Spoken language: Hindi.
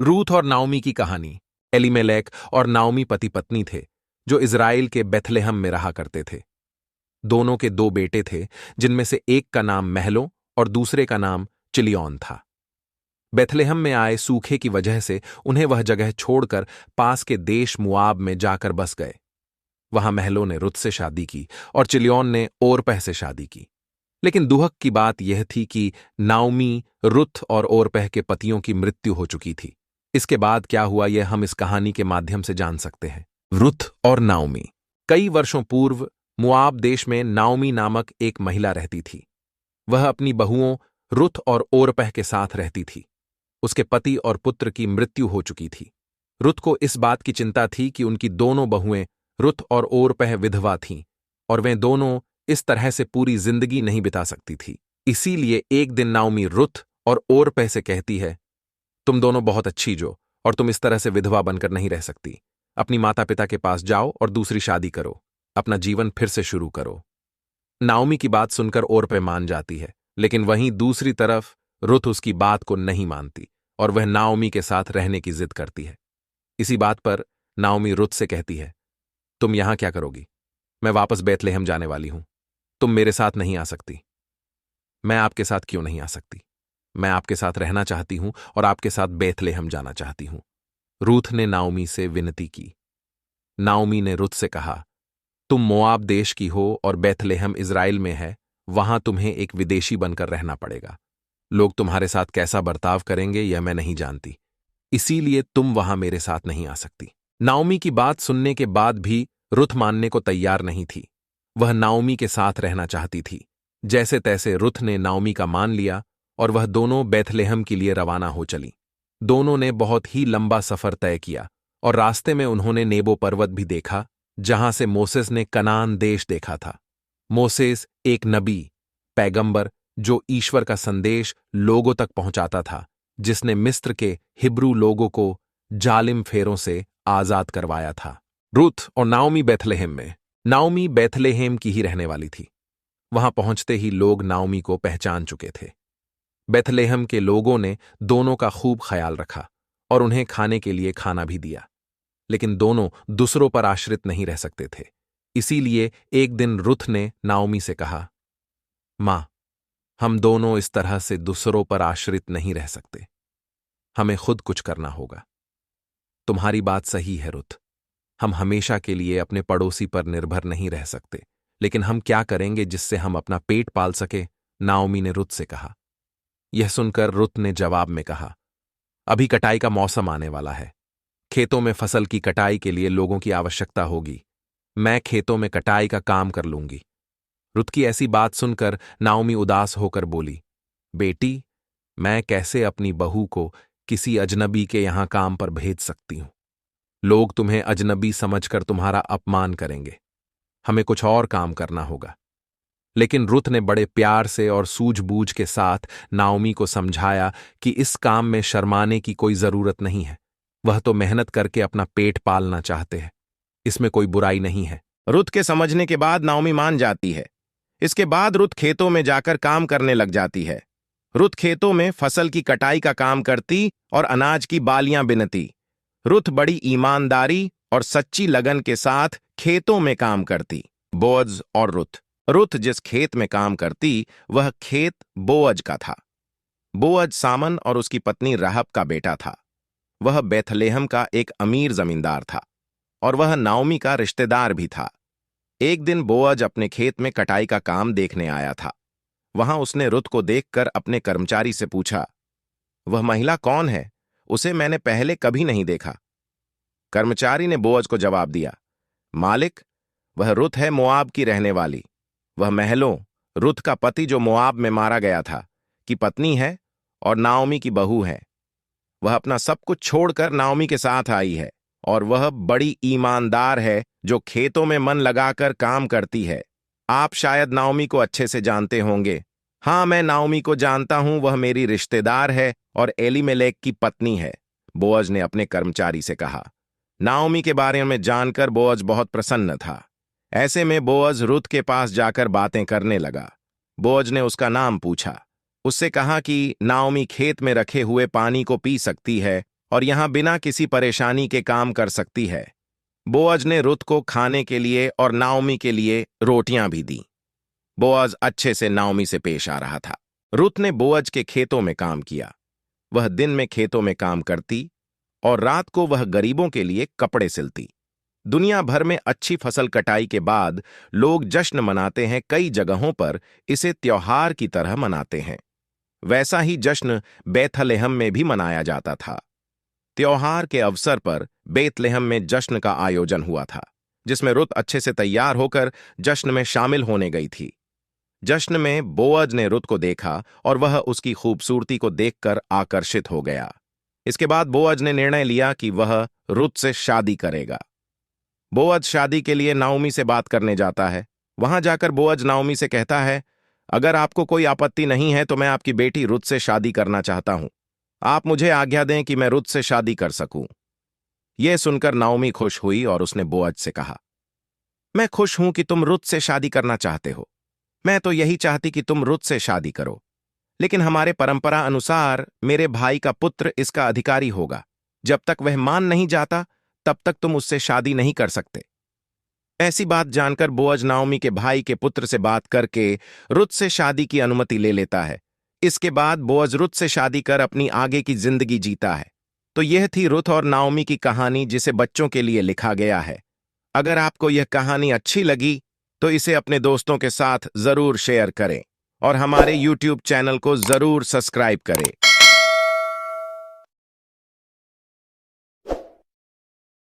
रूथ और नाओमी की कहानी। एलीमेलेक और नाओमी पति पत्नी थे जो इज़राइल के बेथलेहम में रहा करते थे। दोनों के दो बेटे थे, जिनमें से एक का नाम महलो और दूसरे का नाम चिलियौन था। बेथलेहम में आए सूखे की वजह से उन्हें वह जगह छोड़कर पास के देश मुआब में जाकर बस गए। वहां महलो ने रुत से शादी की और चिलियौन ने ओरपह से शादी की। लेकिन दुहक की बात यह थी कि नाओमी, रुत और ओरपह के पतियों की मृत्यु हो चुकी थी। इसके बाद क्या हुआ यह हम इस कहानी के माध्यम से जान सकते हैं। रुत और नाओमी। कई वर्षों पूर्व मुआब देश में नाओमी नामक एक महिला रहती थी। वह अपनी बहुओं रुत और ओरपह के साथ रहती थी। उसके पति और पुत्र की मृत्यु हो चुकी थी। रुत को इस बात की चिंता थी कि उनकी दोनों बहुएं रुत और ओरपह विधवा थीं और वे दोनों इस तरह से पूरी जिंदगी नहीं बिता सकती थी। इसीलिए एक दिन नाओमी रुत और ओरपह से कहती है, तुम दोनों बहुत अच्छी जो, और तुम इस तरह से विधवा बनकर नहीं रह सकती। अपनी माता पिता के पास जाओ और दूसरी शादी करो, अपना जीवन फिर से शुरू करो। नाओमी की बात सुनकर ओरपह मान जाती है, लेकिन वहीं दूसरी तरफ रुत उसकी बात को नहीं मानती और वह नाओमी के साथ रहने की जिद करती है। इसी बात पर नाओमी रुत से कहती है, तुम यहां क्या करोगी? मैं वापस बेथलेहम जाने वाली हूं। तुम मेरे साथ नहीं आ सकती। मैं आपके साथ क्यों नहीं आ सकती? मैं आपके साथ रहना चाहती हूं और आपके साथ बेथलेहम जाना चाहती हूं। रूथ ने नाओमी से विनती की। नाओमी ने रुत से कहा, तुम मोआब देश की हो और बेथलेहम इज़राइल में है, वहां तुम्हें एक विदेशी बनकर रहना पड़ेगा। लोग तुम्हारे साथ कैसा बर्ताव करेंगे यह मैं नहीं जानती, इसीलिए तुम वहां मेरे साथ नहीं आ सकती। नाओमी की बात सुनने के बाद भी रुत मानने को तैयार नहीं थी। वह नाओमी के साथ रहना चाहती थी। जैसे तैसे रुत ने नाओमी का मान लिया और वह दोनों बेथलेहम के लिए रवाना हो चली। दोनों ने बहुत ही लंबा सफर तय किया और रास्ते में उन्होंने नेबो पर्वत भी देखा, जहां से मोसेस ने कनान देश देखा था। मोसेस एक नबी, पैगंबर, जो ईश्वर का संदेश लोगों तक पहुंचाता था, जिसने मिस्र के हिब्रू लोगों को जालिम फेरों से आजाद करवाया था। रुत और नाओमी बेथलेहम में। नाओमी बेथलेहम की ही रहने वाली थी। वहां पहुंचते ही लोग नाओमी को पहचान चुके थे। बेथलेहम के लोगों ने दोनों का खूब ख्याल रखा और उन्हें खाने के लिए खाना भी दिया। लेकिन दोनों दूसरों पर आश्रित नहीं रह सकते थे। इसीलिए एक दिन रुत ने नाओमी से कहा, मां, हम दोनों इस तरह से दूसरों पर आश्रित नहीं रह सकते। हमें खुद कुछ करना होगा। तुम्हारी बात सही है रुत, हम हमेशा के लिए अपने पड़ोसी पर निर्भर नहीं रह सकते, लेकिन हम क्या करेंगे जिससे हम अपना पेट पाल सके? नाओमी ने रुत से कहा। यह सुनकर रुत ने जवाब में कहा, अभी कटाई का मौसम आने वाला है। खेतों में फसल की कटाई के लिए लोगों की आवश्यकता होगी। मैं खेतों में कटाई का काम कर लूंगी। रुत की ऐसी बात सुनकर नाओमी उदास होकर बोली, बेटी, मैं कैसे अपनी बहू को किसी अजनबी के यहां काम पर भेज सकती हूं? लोग तुम्हें अजनबी समझकर तुम्हारा अपमान करेंगे। हमें कुछ और काम करना होगा। लेकिन रुत ने बड़े प्यार से और सूझबूझ के साथ नाओमी को समझाया कि इस काम में शर्माने की कोई जरूरत नहीं है। वह तो मेहनत करके अपना पेट पालना चाहते हैं। इसमें कोई बुराई नहीं है। रुत के समझने के बाद नाओमी मान जाती है। इसके बाद रुत खेतों में जाकर काम करने लग जाती है। रुत खेतों में फसल की कटाई का काम करती और अनाज की बालियां बिनती। रुत बड़ी ईमानदारी और सच्ची लगन के साथ खेतों में काम करती। बोअज और रुत। रुत जिस खेत में काम करती वह खेत बोअज का था। बोअज सामन और उसकी पत्नी रहब का बेटा था। वह बेथलेहम का एक अमीर जमींदार था और वह नाओमी का रिश्तेदार भी था। एक दिन बोअज अपने खेत में कटाई का काम देखने आया था। वहां उसने रुत को देखकर अपने कर्मचारी से पूछा, वह महिला कौन है? उसे मैंने पहले कभी नहीं देखा। कर्मचारी ने बोअज को जवाब दिया, मालिक, वह रुत है, मोआब की रहने वाली। वह महलों, रुत का पति जो मोआब में मारा गया था, की पत्नी है और नाओमी की बहू है। वह अपना सब कुछ छोड़कर नाओमी के साथ आई है और वह बड़ी ईमानदार है जो खेतों में मन लगाकर काम करती है। आप शायद नाओमी को अच्छे से जानते होंगे। हाँ, मैं नाओमी को जानता हूं, वह मेरी रिश्तेदार है और एलीमेलेक की पत्नी है, बोअज ने अपने कर्मचारी से कहा। नाओमी के बारे में जानकर बोअज बहुत प्रसन्न था। ऐसे में बोअज रुत के पास जाकर बातें करने लगा। बोअज ने उसका नाम पूछा। उससे कहा कि नाओमी खेत में रखे हुए पानी को पी सकती है और यहां बिना किसी परेशानी के काम कर सकती है। बोअज ने रुत को खाने के लिए और नाओमी के लिए रोटियां भी दी। बोअज अच्छे से नाओमी से पेश आ रहा था। रुत ने बोअज के खेतों में काम किया। वह दिन में खेतों में काम करती और रात को वह गरीबों के लिए कपड़े सिलती। दुनिया भर में अच्छी फसल कटाई के बाद लोग जश्न मनाते हैं। कई जगहों पर इसे त्योहार की तरह मनाते हैं। वैसा ही जश्न बेथलेहम में भी मनाया जाता था। त्योहार के अवसर पर बेथलेहम में जश्न का आयोजन हुआ था, जिसमें रुत अच्छे से तैयार होकर जश्न में शामिल होने गई थी। जश्न में बोअज ने रुत को देखा और वह उसकी खूबसूरती को देखकर आकर्षित हो गया। इसके बाद बोअज ने निर्णय लिया कि वह रुत से शादी करेगा। बोअज शादी के लिए नाओमी से बात करने जाता है। वहां जाकर बोअज नाओमी से कहता है, अगर आपको कोई आपत्ति नहीं है तो मैं आपकी बेटी रुत से शादी करना चाहता हूं। आप मुझे आज्ञा दें कि मैं रुत से शादी कर सकूं। यह सुनकर नाओमी खुश हुई और उसने बोअज से कहा, मैं खुश हूं कि तुम रुत से शादी करना चाहते हो। मैं तो यही चाहती कि तुम रुत से शादी करो, लेकिन हमारे परंपरा अनुसार मेरे भाई का पुत्र इसका अधिकारी होगा। जब तक वह मान नहीं जाता तब तक तुम उससे शादी नहीं कर सकते। ऐसी बात जानकर बोअज नाओमी के भाई के पुत्र से बात करके रुत से शादी की अनुमति ले लेता है। इसके बाद बोअज रुत से शादी कर अपनी आगे की जिंदगी जीता है। तो यह थी रुत और नाओमी की कहानी, जिसे बच्चों के लिए लिखा गया है। अगर आपको यह कहानी अच्छी लगी तो इसे अपने दोस्तों के साथ जरूर शेयर करें और हमारे YouTube चैनल को जरूर सब्सक्राइब करें।